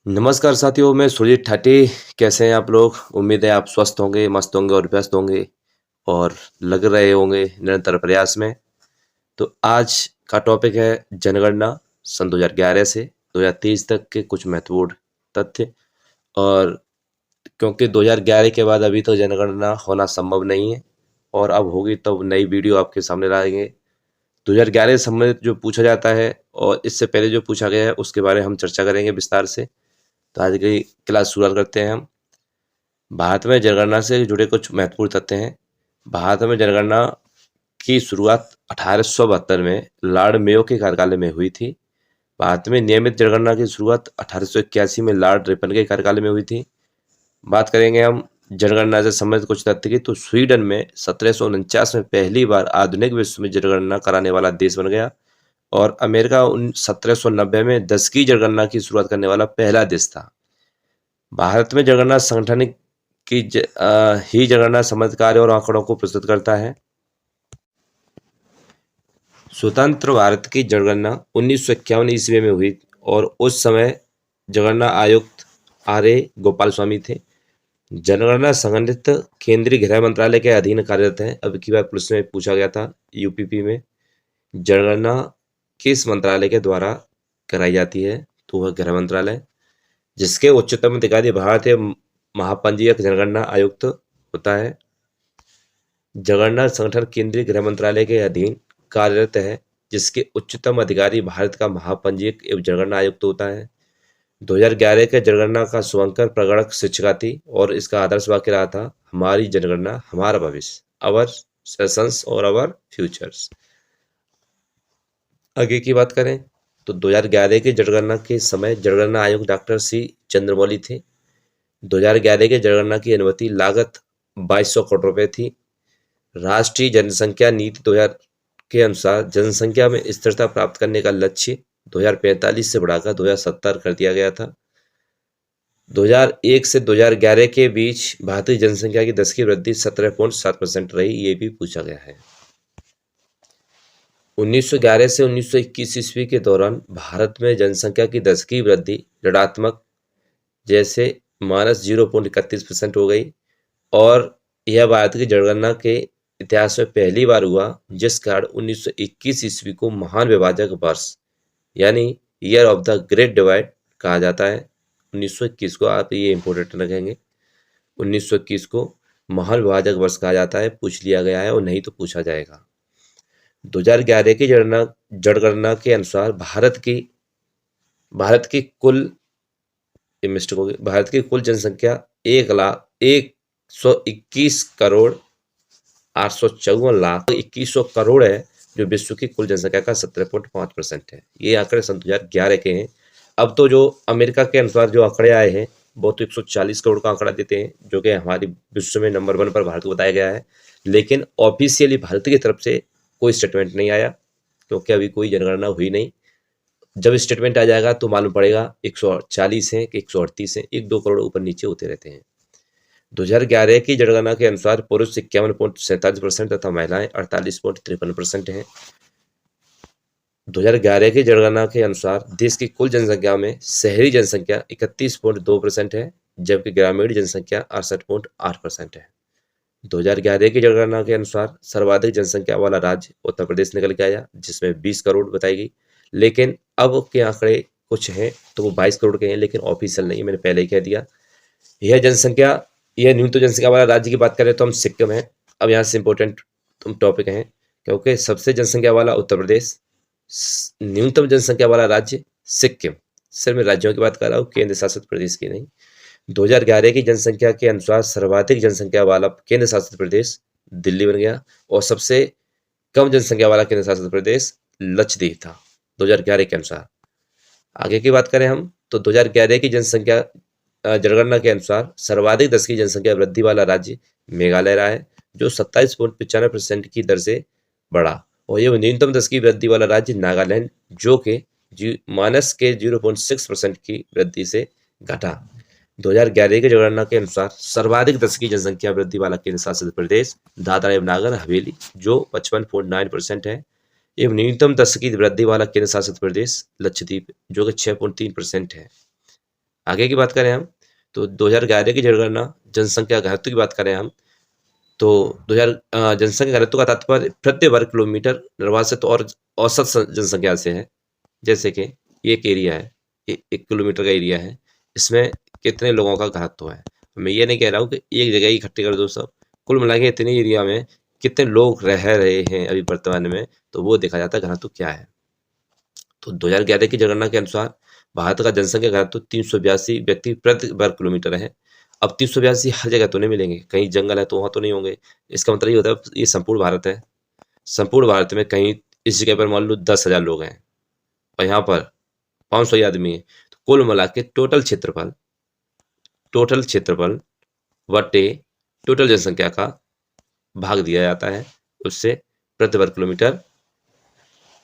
नमस्कार साथियों, मैं सुरजीत ठाटी। कैसे हैं आप लोग? उम्मीद है आप स्वस्थ होंगे, मस्त होंगे और व्यस्त होंगे और लग रहे होंगे निरंतर प्रयास में। तो आज का टॉपिक है जनगणना सन 2011 से 2023 तक के कुछ महत्वपूर्ण तथ्य। और क्योंकि 2011 के बाद अभी तो जनगणना होना संभव नहीं है और अब होगी तब नई वीडियो आपके सामने लाएंगे। 2011 से संबंधित जो पूछा जाता है और इससे पहले जो पूछा गया है उसके बारे में हम चर्चा करेंगे विस्तार से। तो आज की क्लास शुरुआत करते हैं हम। भारत में जनगणना से जुड़े कुछ महत्वपूर्ण तथ्य हैं। भारत में जनगणना की शुरुआत 1872 में लॉर्ड मेयो के कार्यकाल में हुई थी। भारत में नियमित जनगणना की शुरुआत 1881 में लॉर्ड रिपन के कार्यकाल में हुई थी। बात करेंगे हम जनगणना से संबंधित कुछ तथ्य की, तो स्वीडन में 1749 में पहली बार आधुनिक विश्व में जनगणना कराने वाला देश बन गया और अमेरिका 1790 में 10 की जनगणना की शुरुआत करने वाला पहला देश था। भारत में जनगणना संगठन की ही जनगणना संबंधित कार्य और आंकड़ों को प्रस्तुत करता है। स्वतंत्र भारत की जनगणना 1951 ईस्वी में हुई और उस समय जनगणना आयुक्त आर.ए. गोपाल स्वामी थे। जनगणना संगठित केंद्रीय गृह मंत्रालय के अधीन कार्यरत है। अब की बार प्रश्न में पूछा गया था यूपीपी में, जनगणना किस मंत्रालय के द्वारा कराई जाती है? तो वह गृह मंत्रालय, जिसके उच्चतम अधिकारी भारतीय महापंजीयक जनगणना आयुक्त होता है। जनगणना संगठन केंद्रीय गृह मंत्रालय के अधीन कार्यरत है, जिसके उच्चतम अधिकारी भारत का महापंजीयक एवं जनगणना आयुक्त होता है। 2011 के जनगणना का शुभांकर प्रगणक शिक्षिका थी और इसका आदर्श वाक्य रहा था, हमारी जनगणना हमारा भविष्य, अवर सेशंस और अवर फ्यूचर्स। आगे की बात करें तो 2011 की जनगणना के समय जनगणना आयुक्त डॉक्टर सी चंद्रमौली थे। 2011 के जनगणना की अनुमति लागत 2200 करोड़ रुपए थी। राष्ट्रीय जनसंख्या नीति 2000 के अनुसार जनसंख्या में स्थिरता प्राप्त करने का लक्ष्य 2045 से बढ़ाकर 2070 कर दिया गया था। 2001 से 2011 के बीच भारतीय जनसंख्या की 10 की वृद्धि 17.7% रही, ये भी पूछा गया है। 1911 से 1921 ईस्वी के दौरान भारत में जनसंख्या की 10 की वृद्धि ऋणात्मक, जैसे -0.31% हो गई और यह भारत की जनगणना के इतिहास में पहली बार हुआ, जिस कारण 1921 ईस्वी को महान विभाजक वर्ष यानी year of the great divide कहा जाता है। 1921 को आप ये इंपोर्टेंट रखेंगे, 1921 को महान विभाजक वर्ष कहा जाता है। पूछ लिया गया है और नहीं तो पूछा जाएगा। 2011 की जनगणना के अनुसार भारत की कुल मिस्टेक होगी, भारत की कुल जनसंख्या 1,21,854,21,000 करोड़ है, जो विश्व की कुल जनसंख्या का 17.5% है। ये आंकड़े सन 2011 के हैं। अब तो जो अमेरिका के अनुसार जो आंकड़े आए हैं वो तो 140 करोड़ का आंकड़ा देते हैं, जो कि हमारी विश्व में नंबर 1 पर भारत को बताया गया है। लेकिन ऑफिशियली भारत की तरफ से कोई स्टेटमेंट नहीं आया, क्योंकि अभी कोई जनगणना हुई नहीं। जब स्टेटमेंट आ जाएगा तो मालूम पड़ेगा 140 है कि 138 है, 1-2 करोड़ ऊपर नीचे होते रहते हैं। 2011 की जनगणना के अनुसार पुरुष 51.47% तथा महिलाएं 48.53% हैं। 2011 की जनगणना के अनुसार देश की कुल जनसंख्या में शहरी जनसंख्या 31.2% है, जबकि ग्रामीण जनसंख्या 68.8% है। 2011 की जनगणना के अनुसार सर्वाधिक जनसंख्या वाला राज्य उत्तर प्रदेश निकल के आया, जिसमें 20 करोड़ बताई गई। लेकिन अब के आंकड़े कुछ हैं तो वो 22 करोड़ के हैं, लेकिन ऑफिशियल नहीं, मैंने पहले ही कह दिया। यह न्यूनतम जनसंख्या वाला राज्य की बात करें तो हम सिक्किम है। अब यहाँ से इंपॉर्टेंट टॉपिक है, क्योंकि सबसे जनसंख्या वाला उत्तर प्रदेश, न्यूनतम जनसंख्या वाला राज्य सिक्किम। सिर्फ मैं राज्यों की बात कर रहा हूँ, केंद्र शासित प्रदेश की नहीं। 2011 की जनसंख्या के अनुसार सर्वाधिक जनसंख्या वाला केंद्र शासित प्रदेश दिल्ली बन गया और सबसे कम जनसंख्या वाला केंद्र शासित प्रदेश लक्षद्वीप था 2011 के अनुसार। आगे की बात करें हम तो 2011 की जनगणना के अनुसार सर्वाधिक 10 की जनसंख्या वृद्धि वाला राज्य मेघालय रहा है, जो 27.95% की दर से बढ़ा, और यह न्यूनतम 10 की वृद्धि वाला राज्य नागालैंड, जो कि -0.6% की वृद्धि से घटा। 2011 की जनगणना के अनुसार सर्वाधिक 10 की जनसंख्या वृद्धि वाला केंद्र शासित प्रदेश दादरा एवं नागर हवेली, जो 55.9% है, एवं न्यूनतम 10 की वृद्धि वाला केंद्र शासित प्रदेश लक्षद्वीप, जो कि 6.3% है। आगे की बात करें हम तो 2011 की जनगणना जनसंख्या घनत्व की बात करें हम तो 2000 जनसंख्या घनत्व का तात्पर्य प्रति वर्ग किलोमीटर निर्वासित और औसत जनसंख्या से है। जैसे कि ये एक एरिया है, ये 1 किलोमीटर का एरिया है, इसमें कितने लोगों का घनत्व है। मैं ये नहीं कह रहा हूँ कि एक जगह ही इकट्ठे कर दो सब, कुल मिला के इतने एरिया में कितने लोग रह रहे हैं अभी वर्तमान में, तो वो देखा जाता है घनत्व क्या है। तो 2011 की जनगणना के अनुसार भारत का जनसंख्या घनत्व 382 व्यक्ति प्रति वर्ग किलोमीटर है। अब 382 हर जगह तो नहीं मिलेंगे, कहीं जंगल है तो वहां तो नहीं होंगे। इसका मतलब ये होता है ये संपूर्ण भारत है। संपूर्ण भारत में कहीं इस जगह पर मान लो 10,000 लोग हैं और यहाँ पर 500 ही आदमी है, तो कुल मिला के टोटल क्षेत्रफल बटे टोटल जनसंख्या का भाग दिया जाता है, उससे प्रति वर्ग किलोमीटर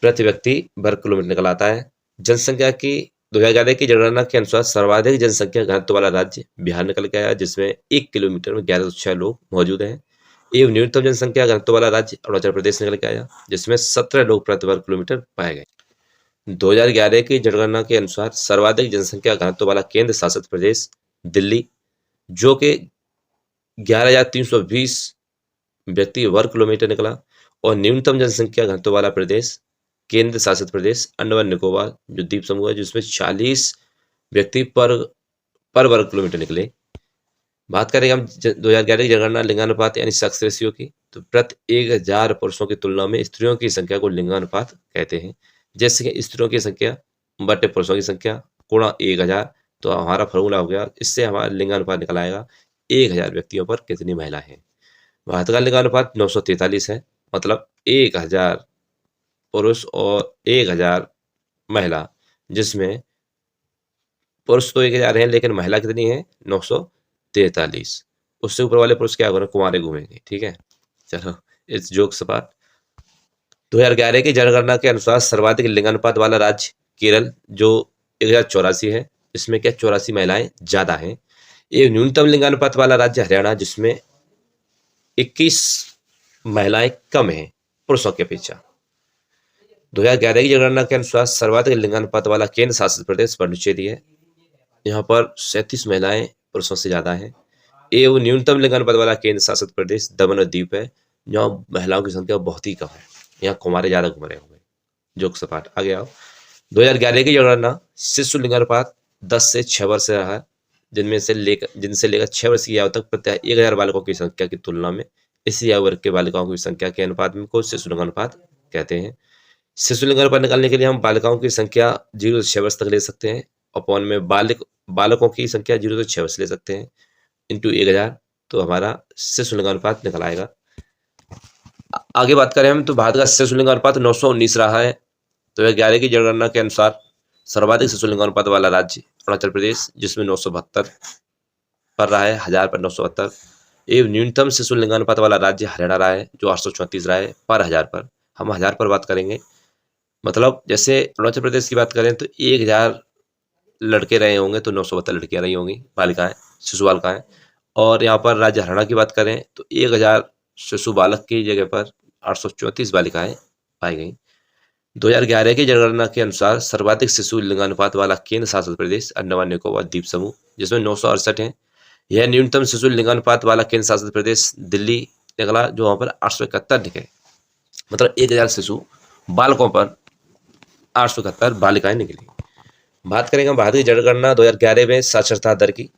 प्रति व्यक्ति वर्ग किलोमीटर निकल आता है। जनसंख्या की 2011 की जनगणना के अनुसार सर्वाधिक जनसंख्या घनत्व वाला राज्य बिहार निकल के आया, जिसमें 1 किलोमीटर में 1106 लोग मौजूद हैं। एवं न्यूनतम जनसंख्या घनत्व वाला राज्य अरुणाचल प्रदेश निकल के आया, जिसमें 17 लोग प्रति वर्ग किलोमीटर पाए गए। 2011 की जनगणना के अनुसार सर्वाधिक जनसंख्या घनत्व वाला केंद्र शासित प्रदेश दिल्ली, जो कि 11,320 व्यक्ति वर्ग किलोमीटर निकला। और न्यूनतम जनसंख्या घनत्व वाला प्रदेश केंद्र शासित प्रदेश अंडमान निकोबार जो द्वीप समूह है, जिसमें 40 व्यक्ति पर वर्ग किलोमीटर निकले। बात करेंगे हम 2011 की जनगणना लिंगानुपात यानी सेक्स रेशियो की, तो प्रति 1,000 पुरुषों की तुलना में स्त्रियों की संख्या को लिंगानुपात कहते हैं। जैसे कि स्त्रियों की संख्या बटे पुरुषों की संख्या गुणा 1,000, तो हमारा फॉर्मूला हो गया, इससे हमारा लिंगानुपात निकल आएगा 1,000 व्यक्तियों पर कितनी महिला है। भारत का लिंगानुपात 943 है, मतलब 1,000 पुरुष और 1,000 महिला, जिसमें पुरुष तो 1,000 हैं लेकिन महिला कितनी है 943। उससे ऊपर वाले पुरुष क्या करें, कुंवारे घूमेंगे। ठीक है, चलो इस जोक सपाट। 2011 की जनगणना के अनुसार सर्वाधिक लिंगानुपात वाला राज्य केरल जो 1,084 है, इसमें क्या 84 महिलाएं ज्यादा हैं। ये न्यूनतम लिंगानुपात वाला राज्य हरियाणा, जिसमें 21 महिलाएं कम हैं पुरुषों की अपेक्षा। 2011 की जनगणना के अनुसार सर्वाधिक लिंगानुपात वाला केंद्र शासित प्रदेश पुडुचेरी है, यहाँ पर 37 महिलाएं पुरुषों से ज्यादा हैं। एवं न्यूनतम लिंगानुपात वाला केंद्र शासित प्रदेश दमन और दीव है, जहाँ महिलाओं की संख्या बहुत ही कम है, यहाँ कुमारे ज्यादा घूम रहे होंगे। जोक सपाट आगे आओ। 2011 की जनगणना शिशु लिंगानुपात 10 से 6 वर्ष रहा है, जिनसे लेकर 6 वर्ष की आयु तक प्रति 1,000 बालकों की संख्या की तुलना में इसी आयु वर्ग के बालिकाओं की संख्या के अनुपात में को शिशु लिंगानुपात कहते हैं। शिशु लिंगानुपात निकालने के लिए हम बालिकाओं की संख्या 0 से 6 वर्ष तक ले सकते हैं, अपॉन में बालकों की संख्या 0 से 6 वर्ष ले सकते हैं, इंटू 1,000, तो हमारा शिशु लिंगानुपात निकल आएगा। आगे बात करें हम तो भारत का शिशु लिंगानुपात 919 रहा है। 2011 की जनगणना के अनुसार सर्वाधिक शिशु लिंगानुपात वाला राज्य अरुणाचल प्रदेश, जिसमें 972 पर रहा है, 1000 पर 972। एवं न्यूनतम शिशु लिंगानुपात वाला राज्य हरियाणा रहा है, जो 834 रहा है पर 1000 पर। हम 1000 पर बात करेंगे, मतलब जैसे अरुणाचल प्रदेश की बात करें तो 1,000 लड़के रहे होंगे तो 972 लड़कियां रही होंगी, बालिकाएं, शिशु बालिकाएं। और यहाँ पर राज्य हरियाणा की बात करें तो 1,000 शिशु बालक की जगह पर 834 बालिकाएं पाई गई। 2011 की जनगणना के अनुसार सर्वाधिक शिशु लिंगानुपात वाला केंद्र शासित प्रदेश अंडमान निकोबार द्वीप समूह, जिसमें 968 है। यह न्यूनतम शिशु लिंगानुपात वाला केंद्र शासित प्रदेश दिल्ली निकला, जो वहां पर 871 निकले, मतलब 1,000 शिशु बालकों पर 871 बालिकाएं निकली। बात करेंगे भारत की जनगणना 2011 में साक्षरता दर की।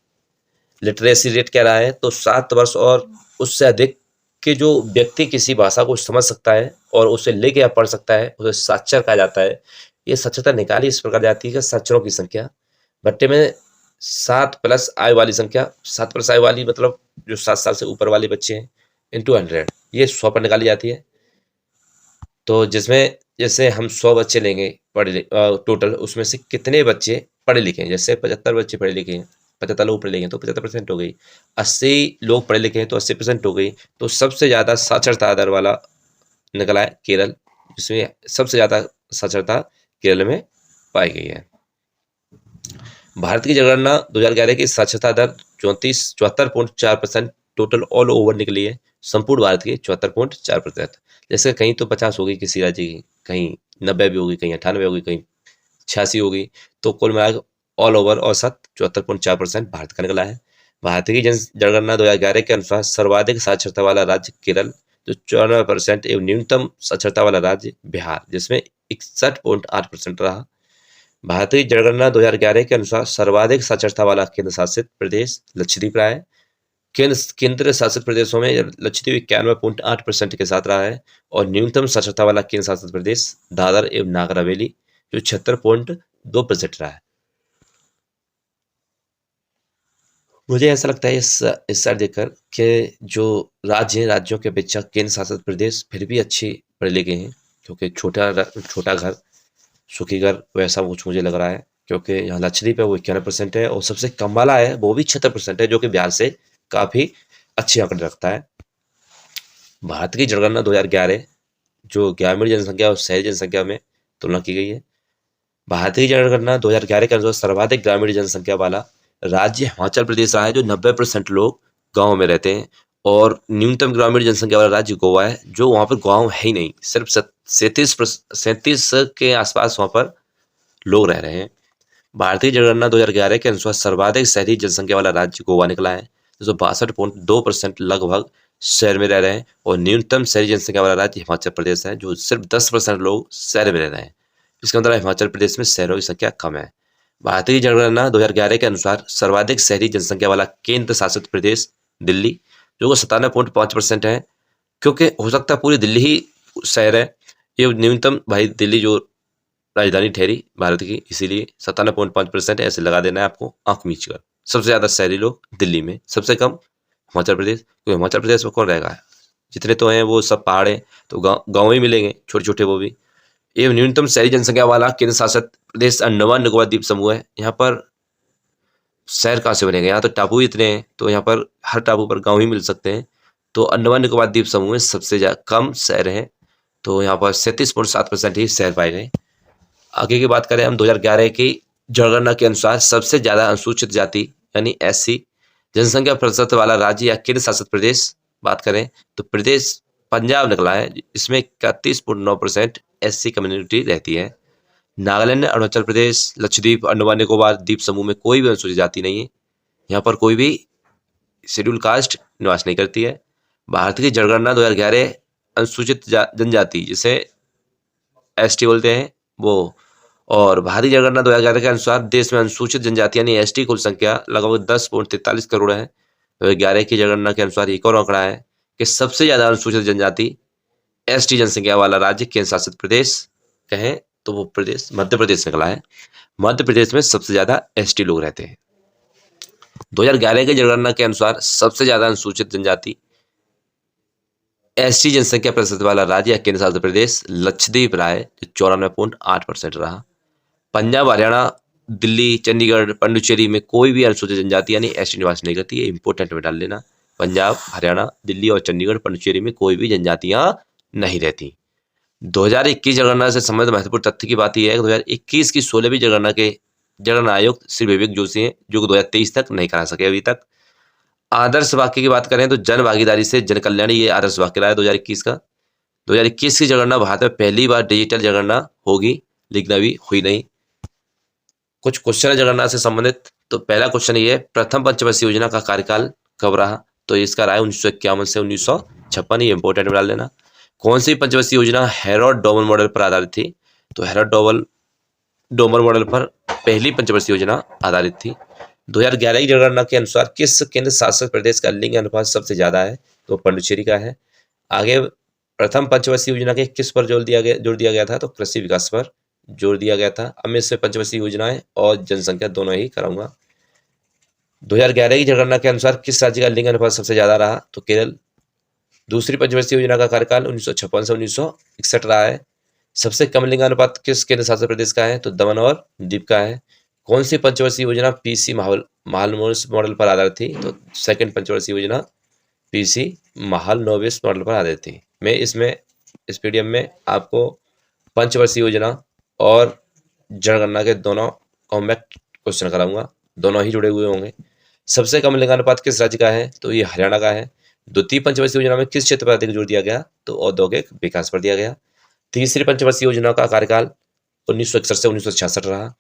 लिटरेसी रेट क्या रहा है, तो 7 वर्ष और उससे अधिक कि जो व्यक्ति किसी भाषा को समझ सकता है और उसे लेके या पढ़ सकता है, उसे साक्षर कहा जाता है। ये साक्षरता निकाली इस प्रकार जाती है कि साक्षरों की संख्या भट्टे में 7 प्लस आयु वाली संख्या, 7 प्लस आयु वाली मतलब जो 7 साल से ऊपर वाले बच्चे हैं, इंटू 100, ये 100 पर निकाली जाती है। तो जिसमें जैसे हम 100 बच्चे लेंगे टोटल, उसमें से कितने बच्चे पढ़े लिखे हैं, जैसे 75 बच्चे पढ़े लिखे हैं, 75 लोग पढ़े लिखे हैं तो 75% हो गई। 80 लोग पढ़े लिखे हैं तो 80% हो गई। तो सबसे ज़्यादा साक्षरता दर वाला निकला है केरल, जिसमें सबसे ज़्यादा साक्षरता केरल में पाई गई है। भारत की जनगणना 2011 की साक्षरता दर 74.4% टोटल ऑल ओवर निकली है, संपूर्ण भारत की 74.4%। जैसे कहीं तो 50 हो गई किसी राज्य की, कहीं 90 भी होगी, कहीं 98 होगी, कहीं 86 होगी, तो कुल मिला ऑल ओवर औसत 74.4% भारत का निकला है। भारतीय जनगणना 2011 के अनुसार सर्वाधिक साक्षरता वाला राज्य केरल, जो 94% एवं न्यूनतम साक्षरता वाला राज्य बिहार, जिसमें 61.8% रहा। भारतीय जनगणना 2011 के अनुसार सर्वाधिक साक्षरता वाला केंद्र शासित प्रदेश लक्षद्वीप रहा है। केंद्र शासित प्रदेशों में लक्षद्वीप 91.8% के साथ रहा है और न्यूनतम साक्षरता वाला केंद्र शासित प्रदेश दादर एवं नागर हवेली जो 76.2% रहा है। मुझे ऐसा लगता है इस साइड देखकर कि जो राज्य हैं, राज्यों के अपेक्षा केंद्र शासित प्रदेश फिर भी अच्छे पढ़े लिखे हैं, क्योंकि छोटा घर सुखी घर वैसा कुछ मुझे लग रहा है, क्योंकि यहाँ लक्षद्वीप है वो 91% है और सबसे कम वाला है वो भी 76% है, जो कि बिहार से काफी अच्छे आंकड़े रखता है। भारत की जनगणना 2011 जो ग्रामीण जनसंख्या और शहरी जनसंख्या में तुलना की गई है। भारतीय जनगणना 2011 के अनुसार सर्वाधिक ग्रामीण जनसंख्या वाला राज्य हिमाचल प्रदेश रहा है, जो 90% लोग गाँव में रहते हैं, और न्यूनतम ग्रामीण जनसंख्या वाला राज्य गोवा है, जो वहाँ पर गाँव है ही नहीं, सिर्फ 37 के आसपास वहाँ पर लोग रह रहे हैं। भारतीय जनगणना 2011 के अनुसार सर्वाधिक शहरी जनसंख्या वाला राज्य गोवा निकला है, 62.2% लगभग शहर में रह रहे हैं, और न्यूनतम शहरी जनसंख्या वाला राज्य हिमाचल प्रदेश है, जो सिर्फ 10% लोग शहर में रह रहे हैं। इसके अंदर हिमाचल प्रदेश में शहरों की संख्या कम है। भारतीय जनगणना 2011 के अनुसार सर्वाधिक शहरी जनसंख्या वाला केंद्र शासित प्रदेश दिल्ली, जो 97.5% है, क्योंकि हो सकता है पूरी दिल्ली ही शहर है, ये न्यूनतम भाई दिल्ली जो राजधानी ठहरी भारत की, इसीलिए 97.5% ऐसे लगा देना है आपको आंख मीच कर। सबसे ज्यादा शहरी लोग दिल्ली में, सबसे कम हिमाचल प्रदेश, क्योंकि हिमाचल प्रदेश में कौन रहेगा, जितने तो हैं वो सब पहाड़ हैं, तो गाँव ही मिलेंगे छोटे छोटे वो भी। एवं न्यूनतम शहरी जनसंख्या वाला केंद्र शासित प्रदेश अंडमान निकोबार द्वीप समूह है। यहाँ पर शहर कहाँ से बनेगा, यहाँ तो टापू इतने हैं, तो यहाँ पर हर टापू पर गाँव ही मिल सकते हैं। तो अंडमान निकोबार द्वीप समूह में सबसे कम शहर हैं, तो यहाँ पर 37.7% ही शहर पाए गए। आगे की बात करें हम 2011 की जनगणना के अनुसार सबसे ज्यादा अनुसूचित जाति यानी SC जनसंख्या प्रतिशत वाला राज्य या केंद्र शासित प्रदेश बात करें तो प्रदेश पंजाब निकला है, इसमें 31.9% SC कम्युनिटी रहती है। नागालैंड, अरुणाचल प्रदेश, लक्षद्वीप, अंडमान निकोबार द्वीप समूह में कोई भी अनुसूचित जाति नहीं है, यहाँ पर कोई भी शेड्यूल कास्ट निवास नहीं करती है। भारत की जनगणना 2011 अनुसूचित जनजाति जिसे ST बोलते हैं वो, और भारतीय जनगणना 2011 के अनुसार देश में अनुसूचित जनजाति यानी ST कुल संख्या लगभग 10.43 करोड़ है। 2011 की जनगणना के अनुसार एक और आंकड़ा है कि सबसे ज्यादा अनुसूचित जनजाति ST जनसंख्या वाला राज्य केंद्र शासित प्रदेश कहें तो वो प्रदेश मध्य प्रदेश निकला है। मध्य प्रदेश में सबसे ज्यादा ST लोग रहते हैं। 2011 की जनगणना के अनुसार सबसे ज्यादा अनुसूचित जनजाति ST जनसंख्या प्रतिशत वाला राज्य या केंद्र शासित प्रदेश लक्षद्वीप रहा है, जो 94.8% रहा। पंजाब, हरियाणा, दिल्ली, चंडीगढ़, पुडुचेरी में कोई भी अनुसूचित जनजाति यानी ST निवास नहीं करती है। इंपोर्टेंट में डाल लेना, पंजाब, हरियाणा, दिल्ली और चंडीगढ़, पुडुचेरी में कोई भी जनजातियां नहीं रहती। 2021 जनगणना से संबंधित महत्वपूर्ण तथ्य की बात यह है कि 2021 की 16वीं जनगणना आयोग श्री विवेक जोशी हैं, जो 2023 तक नहीं करा सके अभी तक। आदर्श वाक्य की बात करें तो जन भागीदारी से जन कल्याण, ये आदर्श वाक्य रहा है 2021 का। 2021 की जनगणना भारत में पहली बार डिजिटल जनगणना होगी, लेकिन अभी हुई नहीं। कुछ क्वेश्चन है जनगणना से संबंधित। तो पहला क्वेश्चन ये है, प्रथम पंचवर्षीय योजना का कार्यकाल कब रहा, तो इसका रहा है 1951 से 1956, ये इंपोर्टेंट में डाल लेना। कौन सी पंचवर्षीय योजना हेरोड डोमर मॉडल पर आधारित थी, तो हेरोड डोमर मॉडल पर पहली पंचवर्षीय योजना आधारित थी। 2011 की जनगणना के अनुसार किस केंद्र शासित प्रदेश का लिंग अनुपात सबसे ज्यादा है, तो पुडुचेरी का है। आगे प्रथम पंचवर्षीय योजना के किस पर जोर दिया गया था, तो कृषि विकास पर जोर दिया गया था। अब मैं इसमें पंचवर्षीय योजनाएं और जनसंख्या दोनों ही कराऊंगा। 2011 की जनगणना के अनुसार किस राज्य का लिंग अनुपात सबसे ज्यादा रहा, तो केरल। दूसरी पंचवर्षीय योजना का कार्यकाल 1956 से 1961 रहा है। सबसे कम लिंग अनुपात किस केंद्र शासित प्रदेश का है, तो दमन और दीव का है। कौन सी पंचवर्षीय योजना PC महालनोबिस मॉडल पर आधारित थी, तो सेकंड पंचवर्षीय योजना PC महालनोबिस मॉडल पर आधारित थी। मैं इसमें इस PDF में आपको पंचवर्षीय योजना और जनगणना के दोनों कॉम्पैक्ट क्वेश्चन कराऊंगा, दोनों ही जुड़े हुए होंगे। सबसे कम लिंगानुपात किस राज्य का है, तो ये हरियाणा का है। द्वितीय पंचवर्षीय योजना में किस क्षेत्र पर अधिक जोर दिया गया, तो औद्योगिक विकास पर दिया गया। तीसरी पंचवर्षीय योजना का कार्यकाल 1961 से 1966 रहा।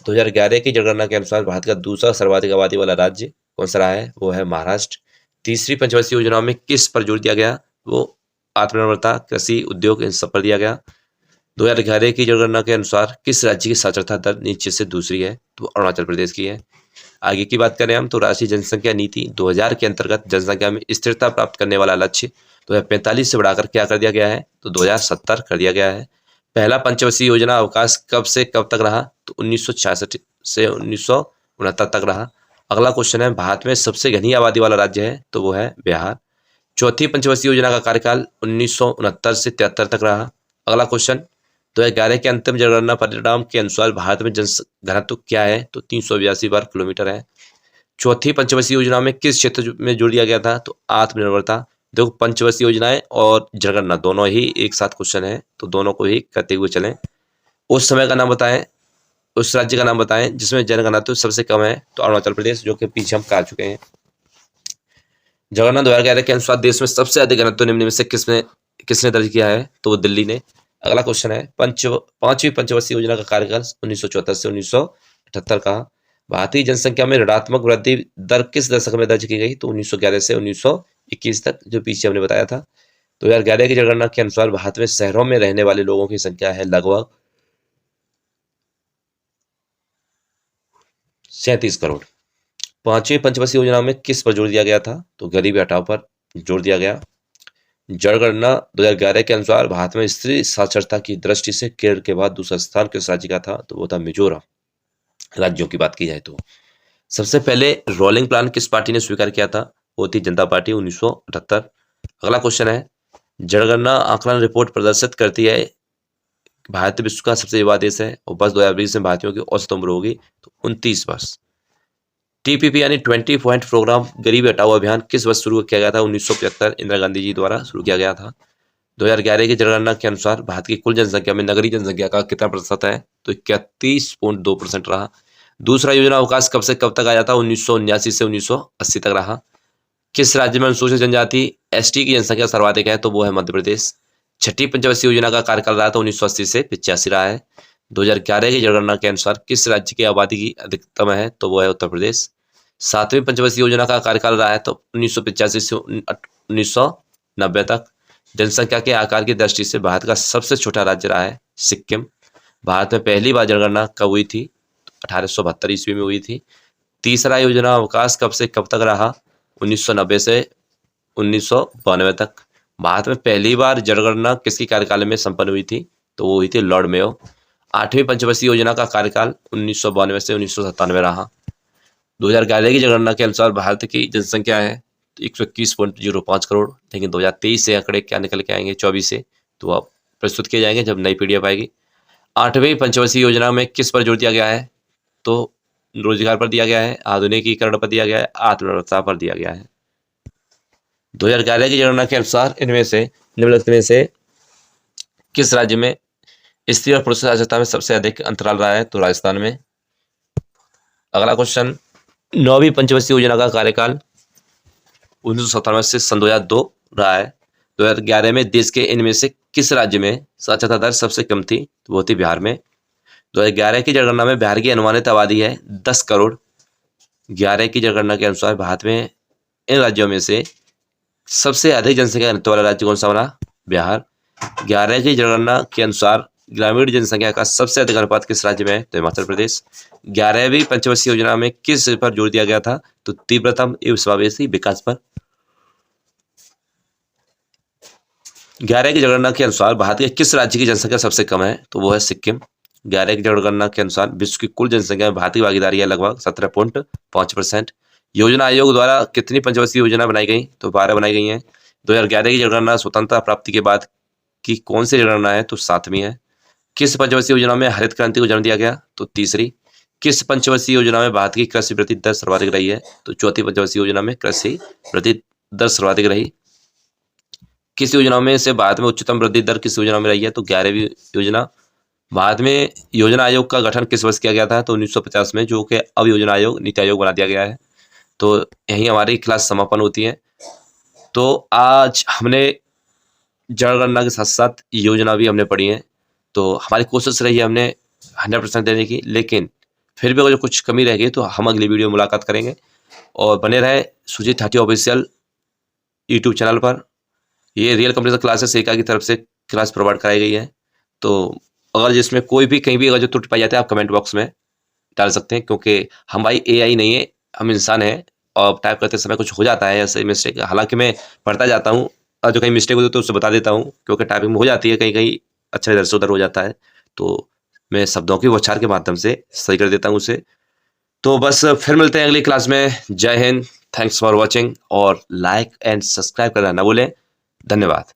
2011 की जनगणना के अनुसार भारत का दूसरा सर्वाधिक आबादी वाला राज्य कौन सा रहा है? वो है महाराष्ट्र। तीसरी पंचवर्षीय योजनाओं में किस पर जोर दिया गया? वो आत्मनिर्भरता, कृषि, उद्योग, इन सब पर दिया गया। 2011 की जनगणना के अनुसार किस राज्य की साक्षरता दर नीचे से दूसरी है? तो अरुणाचल प्रदेश की है। आगे की बात करें हम तो राष्ट्रीय जनसंख्या नीति 2000 के अंतर्गत जनसंख्या में स्थिरता प्राप्त करने वाला लक्ष्य 2045 से बढ़ाकर क्या कर दिया गया है? तो 2070 कर दिया गया है। पहला पंचवर्षीय योजना अवकाश कब से कब तक रहा? तो 1966 से 1969 तक रहा। अगला क्वेश्चन है, भारत में सबसे घनी आबादी वाला राज्य है? तो वो है बिहार। चौथी पंचवर्षीय योजना का कार्यकाल 1969 से 73 तक रहा। अगला क्वेश्चन, 2011 के अंतिम जनगणना परिणाम के अनुसार भारत में घनत्व क्या है? तो 382 वर्ग किलोमीटर है। चौथी पंचवर्षीय योजना में किस क्षेत्र में जोड़ दिया गया था? तो आत्मनिर्भरता। देखो, पंचवर्षीय योजनाएं और जनगणना दोनों ही एक साथ क्वेश्चन है, तो दोनों को ही करते हुए चलें। उस समय का नाम बताएं, उस राज्य का नाम बताएं जिसमें जनगणना सबसे कम है? तो अरुणाचल प्रदेश, जो कि पीछे हम कर चुके हैं। जनगणना 2011 के अनुसार देश में सबसे अधिक घनत्व निम्न में से किसने दर्ज किया है? तो वो दिल्ली ने। अगला क्वेश्चन है, पांचवी पंचवर्षीय योजना का कार्यकाल 1974 से 1978 का। भारतीय जनसंख्या में ऋणात्मक वृद्धि दर किस दशक में दर्ज की गई? तो 1911 से 1921 तक, जो पीछे हमने बताया था। 2011 की जनगणना के अनुसार भारत में शहरों में रहने वाले लोगों की संख्या है लगभग 37 करोड़। पांचवी पंचवर्षीय योजना में किस पर जोर दिया गया था? तो गरीबी हटाओ पर जोर दिया गया। जनगणना 2011 के अनुसार भारत में स्त्री साक्षरता की दृष्टि से केरल के बाद दूसरा स्थान किस राज्य का था? तो वो था मिजोरम। राज्यों की बात की जाए तो सबसे पहले रोलिंग प्लान किस पार्टी ने स्वीकार किया था? वो थी जनता पार्टी, 1978। अगला क्वेश्चन है, जनगणना आकलन रिपोर्ट प्रदर्शित करती है भारत विश्व का सबसे युवा देश है और वर्ष 2020 में भारतीयों की औसत उम्र होगी तो 29 वर्ष। टीपीपी यानी 20 पॉइंट प्रोग्राम गरीबी हटाओ अभियान किस वर्ष शुरू किया गया था? 1975 इंदिरा गांधी जी द्वारा शुरू किया गया था। 2011 की जनगणना के अनुसार भारत की कुल जनसंख्या में नगरीय जनसंख्या का कितना प्रतिशत है? तो 31.2% रहा। दूसरा योजना अवकाश कब से कब तक आया था? 1979 से 1980 तक रहा। किस राज्य में अनुसूचित जनजाति एसटी की जनसंख्या सर्वाधिक है? तो वो है मध्य प्रदेश। छठी पंचवर्षीय योजना का कार्यकाल रहा था 1980 से 85 रहा है। 2011 की जनगणना के अनुसार किस राज्य की आबादी की अधिकतम है? तो वो है उत्तर प्रदेश। सातवीं पंचवर्षीय योजना का कार्यकाल रहा है तो 1985 से 1990 तक। जनसंख्या के आकार की दृष्टि से भारत का सबसे छोटा राज्य रहा है सिक्किम। भारत में पहली बार जनगणना कब हुई थी? 1872 ईस्वी में हुई थी। तीसरा योजना अवकाश कब से कब तक रहा? 1990 से 1992 तक। भारत में पहली बार जनगणना किसके कार्यकाल में संपन्न हुई थी? तो वो हुई थी लॉर्ड मेयो। आठवीं पंचवर्षीय योजना का कार्यकाल 1992 से 1997 रहा। 2011 की जनगणना के अनुसार भारत की जनसंख्या है 121.05 करोड़, लेकिन 2023 से आंकड़े क्या निकल के आएंगे 24 से, तो आप प्रस्तुत किए जाएंगे जब नई पीडीएफ आएगी। आठवीं पंचवर्षीय योजना में किस पर जोर दिया गया है? तो रोजगार पर दिया गया है, आधुनिकीकरण पर दिया गया है, आत्मनिर्भरता पर दिया गया है। 2011 की जनगणना के अनुसार इनमें से निम्नलिखित में से किस राज्य में स्त्री और पुरुष साक्षरता में सबसे अधिक अंतराल रहा है? तो राजस्थान में। अगला क्वेश्चन, नौवीं पंचवर्षीय योजना का कार्यकाल 1997 से सन 2002 रहा है। 2011 में देश के इनमें से किस राज्य में साक्षरता दर सबसे कम थी? तो वो थी बिहार में। 2011 की जनगणना में बिहार की अनुमानित आबादी है 10 करोड़। 11 की जनगणना के अनुसार भारत में इन राज्यों में से सबसे अधिक जनसंख्या घनत्व वाला राज्य कौन सा बना? बिहार। 11 की जनगणना के अनुसार ग्रामीण जनसंख्या का सबसे अधिक अनुपात किस राज्य में है? तो हिमाचल प्रदेश। 11वीं पंचवर्षीय योजना में किस पर जोर दिया गया था? तो तीव्रतम एवं समावेशी विकास पर। 11 की जनगणना के अनुसार भारत के किस राज्य की जनसंख्या सबसे कम है? तो वो है सिक्किम। 11 की जनगणना के अनुसार विश्व की कुल जनसंख्या में भारत की भागीदारी है लगभग 17.5%। योजना आयोग द्वारा कितनी पंचवर्षीय योजना बनाई गई? तो 12 बनाई गई हैं। 2011 की जनगणना स्वतंत्रता प्राप्ति के बाद की कौन सी जनगणना है? तो 7वीं है। किस पंचवर्षीय योजना में हरित क्रांति को जन्म दिया गया? तो तीसरी। किस पंचवर्षीय योजना में भारत की कृषि वृद्धि दर सर्वाधिक रही है? तो चौथी पंचवर्षीय योजना में कृषि वृद्धि दर सर्वाधिक रही। किस योजना में से भारत में उच्चतम वृद्धि दर किस योजना में रही है? तो 11वीं योजना। भारत में योजना आयोग का गठन किस वर्ष किया गया था? तो 1950 में, जो कि अब योजना आयोग नीति आयोग बना दिया गया है। तो यही हमारी क्लास समापन होती है। तो आज हमने जनगणना के साथ साथ योजना भी हमने पढ़ी है। तो हमारी कोशिश रही है हमने 100% देने की, लेकिन फिर भी अगर कुछ कमी रह गई तो हम अगली वीडियो में मुलाकात करेंगे। और बने रहे सुजीत ठाटी ऑफिशियल यूट्यूब चैनल पर। ये रियल कंप्यूटर क्लासेस एका की तरफ से क्लास प्रोवाइड कराई गई है। तो अगर जिसमें कोई भी कहीं भी अगर जो त्रुटि पाई जाती है आप कमेंट बॉक्स में डाल सकते हैं, क्योंकि हम भाई AI नहीं है, हम इंसान हैं और टाइप करते समय कुछ हो जाता है ऐसे मिस्टेक। हालांकि मैं पढ़ता जाता हूँ और जो कहीं मिस्टेक होती है तो उससे बता देता हूँ, क्योंकि टाइपिंग में हो जाती है कहीं कहीं अच्छा इधर से उधर हो जाता है, तो मैं शब्दों की उच्चार के माध्यम से सही कर देता हूँ उसे। तो बस फिर मिलते हैं अगली क्लास में। जय हिंद, थैंक्स फॉर वॉचिंग और लाइक एंड सब्सक्राइब करना ना भूलें। धन्यवाद।